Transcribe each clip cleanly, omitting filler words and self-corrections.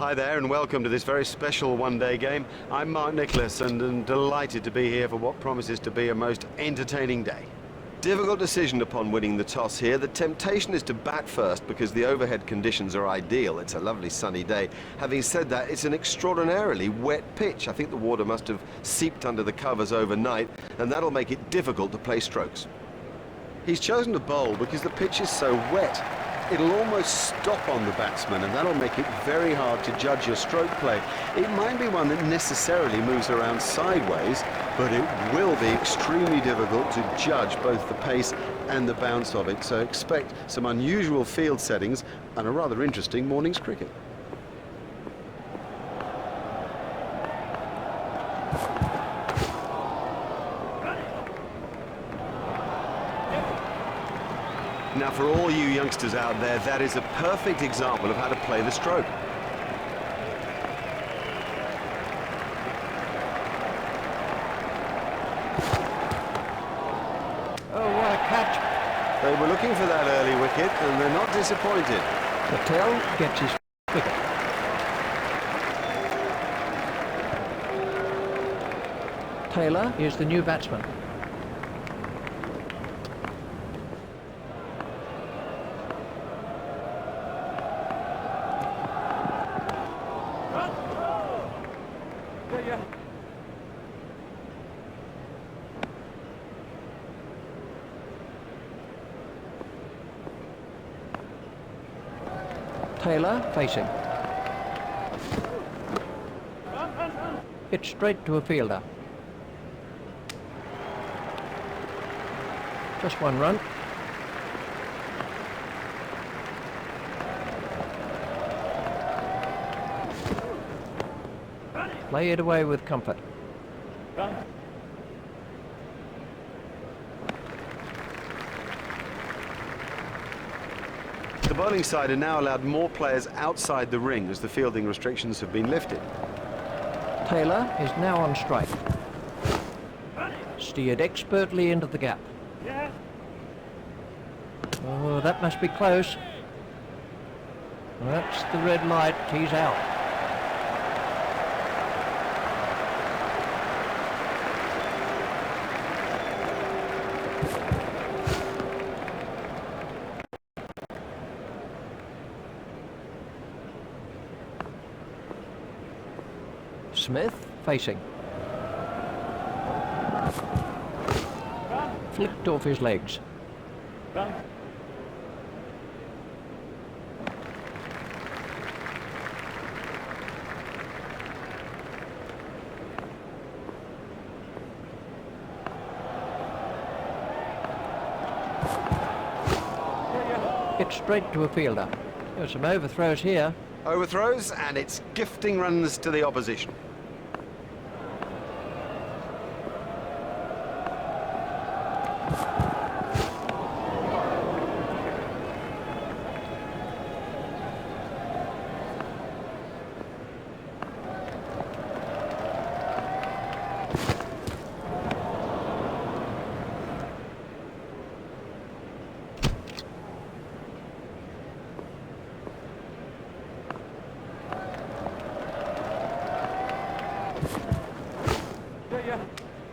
Hi there and welcome to this very special one-day game. I'm Mark Nicholas and am delighted to be here for what promises to be a most entertaining day. Difficult decision upon winning the toss here. The temptation is to bat first because the overhead conditions are ideal. It's a lovely sunny day. Having said that, it's an extraordinarily wet pitch. I think the water must have seeped under the covers overnight, and that'll make it difficult to play strokes. He's chosen to bowl because the pitch is so wet. It'll almost stop on the batsman, and that'll make it very hard to judge your stroke play. It might be one that necessarily moves around sideways, but it will be extremely difficult to judge both the pace and the bounce of it. So expect some unusual field settings and a rather interesting morning's cricket. Now, for all you youngsters out there, that is a perfect example of how to play the stroke. Oh, what a catch. They were looking for that early wicket, and they're not disappointed. Patel gets his wicket. Taylor is the new batsman. Taylor facing. It's straight to a fielder. Just one run. Play it away with comfort. The bowling side are now allowed more players outside the ring as the fielding restrictions have been lifted. Taylor is now on strike. Steered expertly into the gap. Oh, that must be close. That's the red light. He's out. Smith facing. Flicked off his legs. It's straight to a fielder. There's some overthrows here. Overthrows, and it's gifting runs to the opposition.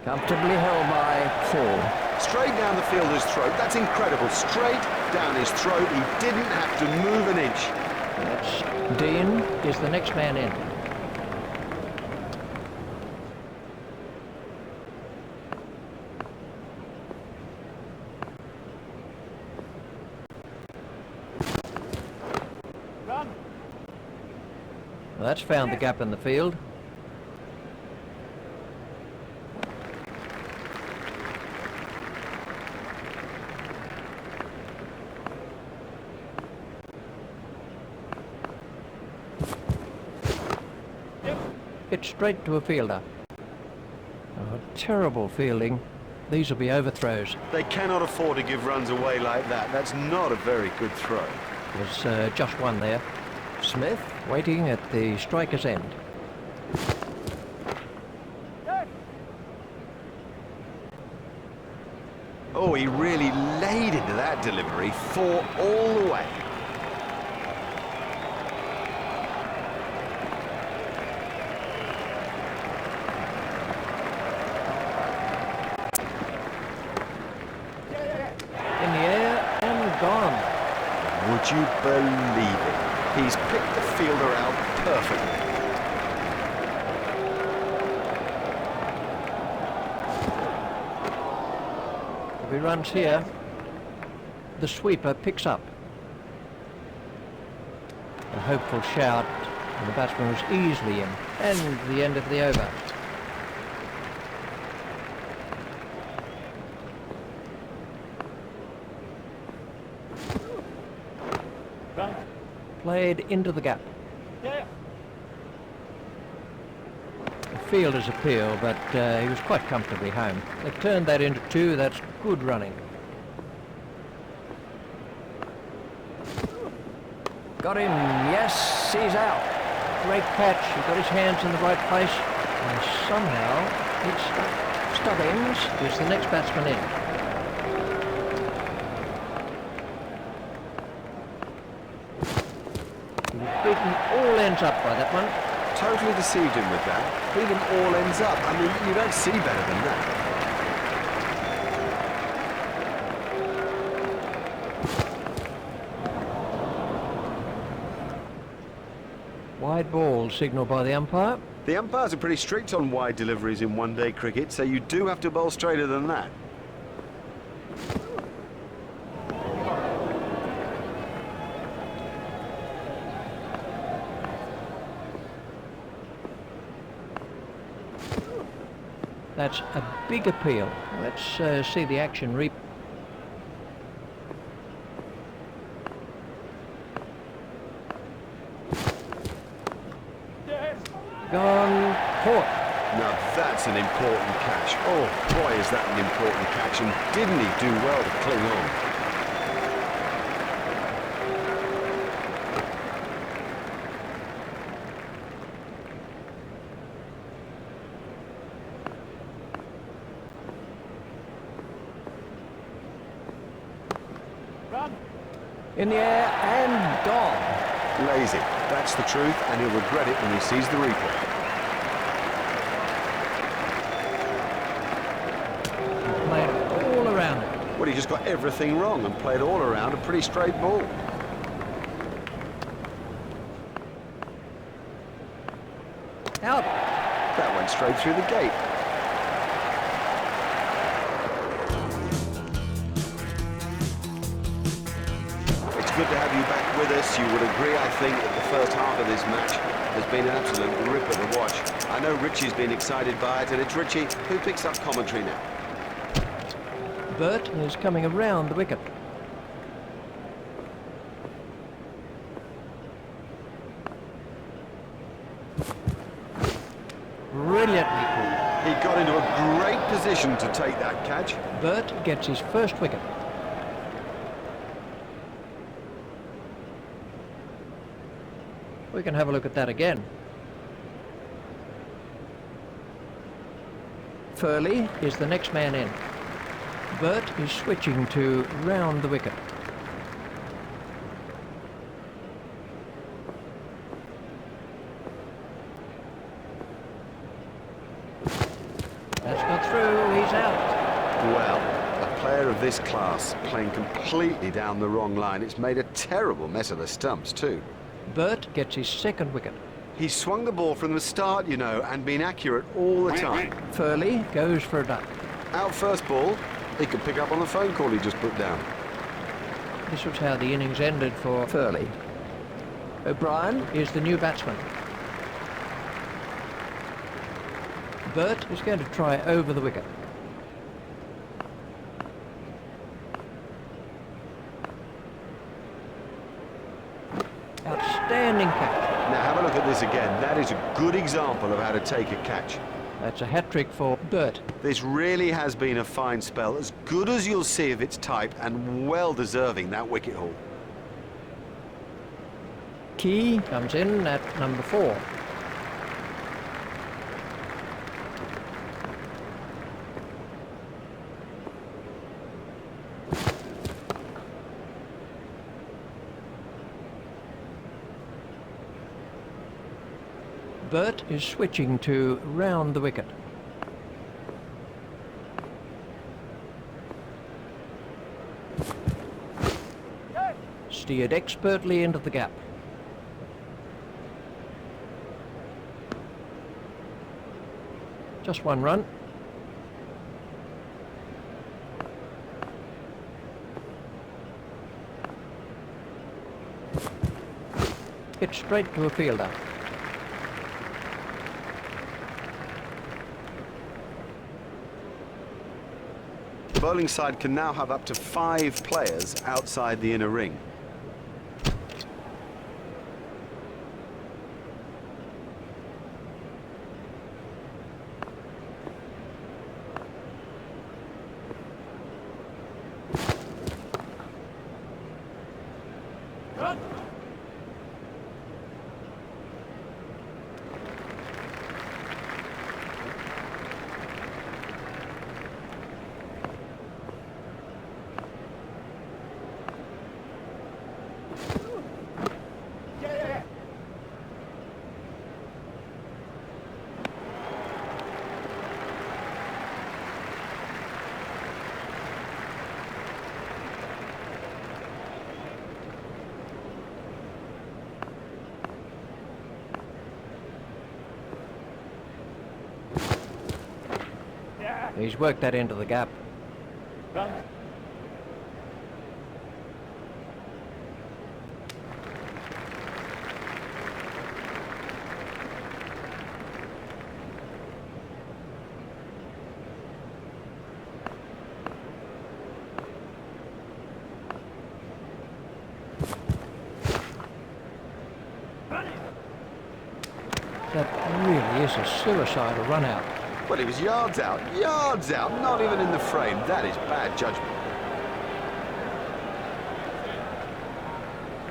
Comfortably held by 4. Straight down the fielder's throat. That's incredible. Straight down his throat. He didn't have to move an inch. That's Dean is the next man in. Well, that's found the gap in the field. It's straight to a fielder. Oh, terrible fielding. These will be overthrows. They cannot afford to give runs away like that. That's not a very good throw. There's just one there. Smith waiting at the striker's end. Oh, he really laid into that delivery. 4 all the way. gone. Would you believe it? He's picked the fielder out perfectly. If he runs here, the sweeper picks up. A hopeful shout, and the batsman was easily in. And the end of the over. Played into the gap. The fielder's appeal, but he was quite comfortably home. They turned that into 2. That's good running. Got him. Yes, he's out. Great catch. He got his hands in the right place, and somehow it's Stubbings is the next batsman in. Beaten all ends up by that one. Totally deceived him with that. Beat him all ends up. I mean, you don't see better than that. Wide ball signalled by the umpire. The umpires are pretty strict on wide deliveries in one-day cricket, so you do have to bowl straighter than that. That's a big appeal. Let's see the action replay. Gone, caught. Now that's an important catch. Oh boy, is that an important catch, and didn't he do well to cling on? In the air and gone. Lazy, that's the truth, and he'll regret it when he sees the replay. Played all around it. Well, he just got everything wrong and played all around a pretty straight ball. Out. That went straight through the gate. Good to have you back with us. You would agree, I think, that the first half of this match has been an absolute ripper to watch. I know Richie's been excited by it, and it's Richie who picks up commentary now. Burt is coming around the wicket. Brilliantly pulled. He got into a great position to take that catch. Burt gets his first wicket. We can have a look at that again. Furley is the next man in. Burt is switching to round the wicket. That's got through, he's out. Well, a player of this class playing completely down the wrong line. It's made a terrible mess of the stumps too. Burt gets his second wicket. He's swung the ball from the start, you know, and been accurate all the time. Furley goes for a duck. Out first ball, he could pick up on the phone call he just put down. This was how the innings ended for Furley. O'Brien is the new batsman. Burt is going to try over the wicket. Outstanding catch. Now have a look at this again. That is a good example of how to take a catch. That's a hat-trick for Burt. This really has been a fine spell, as good as you'll see of its type, and well deserving that wicket haul. Key comes in at number 4. Burt is switching to round the wicket. steered expertly into the gap. Just one run. Hit straight to a fielder. The bowling side can now have up to 5 players outside the inner ring. He's worked that into the gap. That really is a suicidal run out. Well, he was yards out, not even in the frame. That is bad judgment.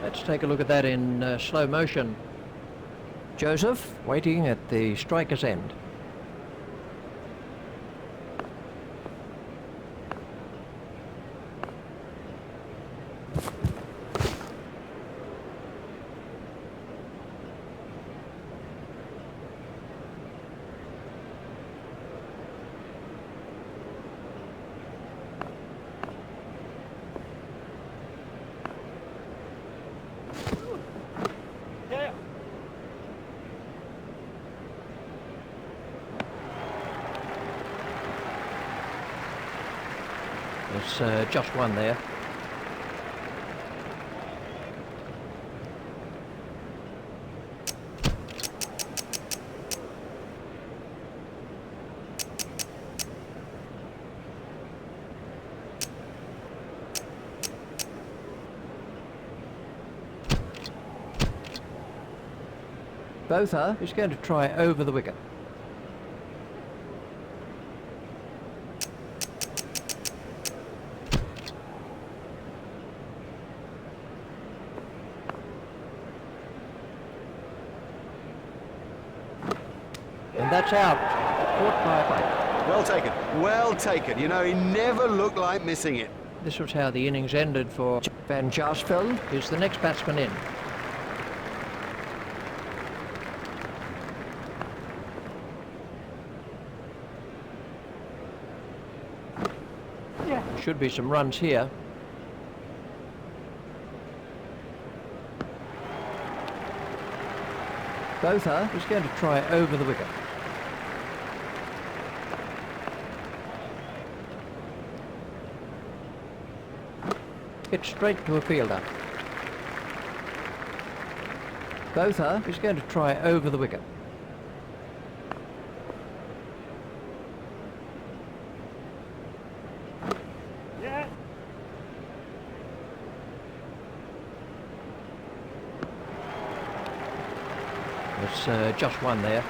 Let's take a look at that in slow motion. Joseph waiting at the striker's end. There's just one there. Botha is going to try over the wicket. And that's out. Caught by a plate. Well taken, well taken. You know, he never looked like missing it. This was how the innings ended for Van Jaarsveld, who's the next batsman in. Should be some runs here. Botha is going to try over the wicket. Hit straight to a fielder. Botha is going to try over the wicket. There's just one there.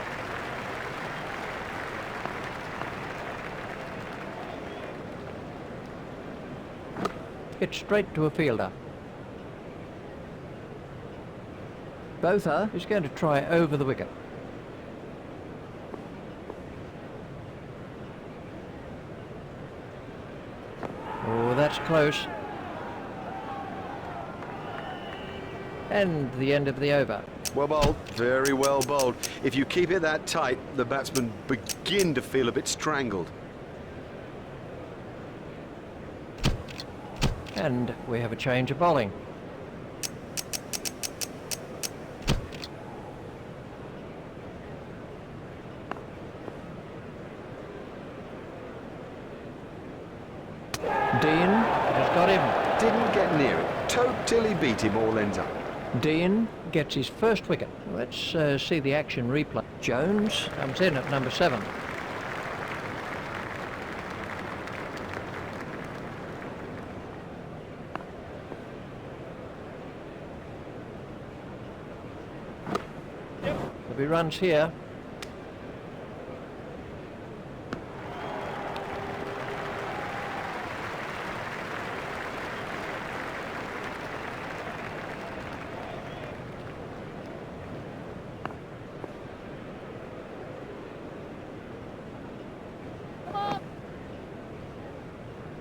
Hit straight to a fielder. Botha is going to try over the wicket. Oh, that's close. And the end of the over. Well bowled, very well bowled. If you keep it that tight, the batsmen begin to feel a bit strangled. And we have a change of bowling. right near it. Totally beat him all ends up. Dean gets his first wicket. Let's see the action replay. Jones comes in at number 7. There'll be runs here.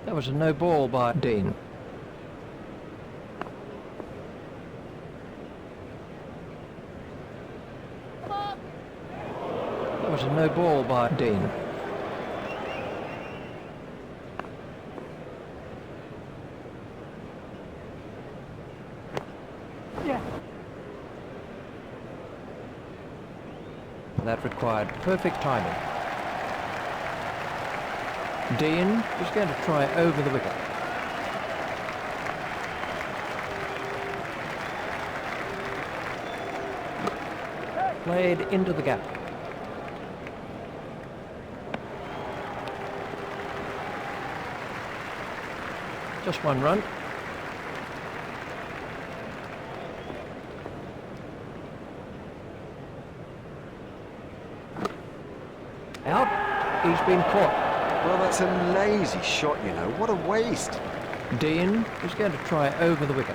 That was a no ball by Dean. That was a no ball by Dean. That required perfect timing. Dean is going to try over the wicket. Played into the gap. Just one run. Out. He's been caught. Well, that's a lazy shot, you know. What a waste. Dean is going to try over the wicket.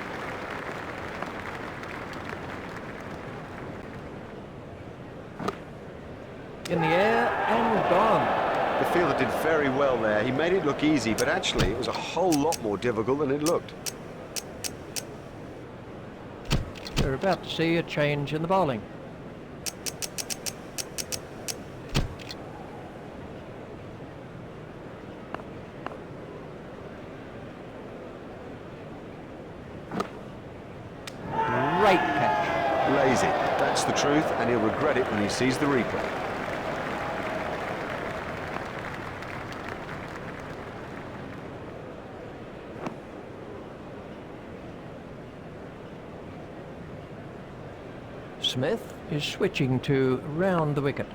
In the air and gone. The fielder did very well there. He made it look easy, but actually it was a whole lot more difficult than it looked. We're about to see a change in the bowling. Great catch. Lazy. That's the truth, and he'll regret it when he sees the replay. Smith is switching to round the wicket.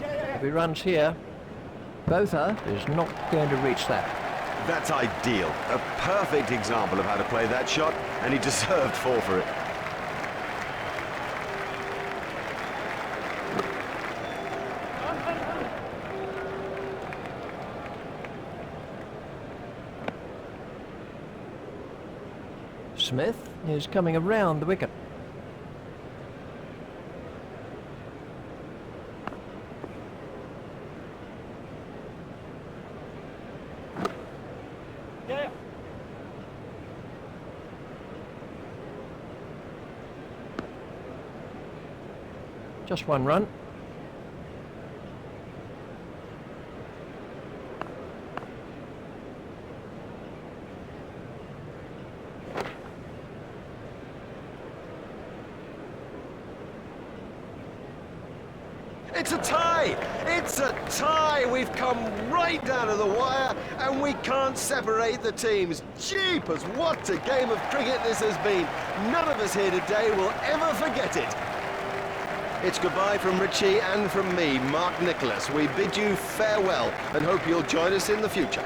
If he runs here, Botha is not going to reach that. That's ideal. A perfect example of how to play that shot, and he deserved 4 for it. Smith is coming around the wicket. Just one run. It's a tie! It's a tie! We've come right down to the wire, and we can't separate the teams. Jeepers, what a game of cricket this has been. None of us here today will ever forget it. It's goodbye from Richie and from me, Mark Nicholas. We bid you farewell and hope you'll join us in the future.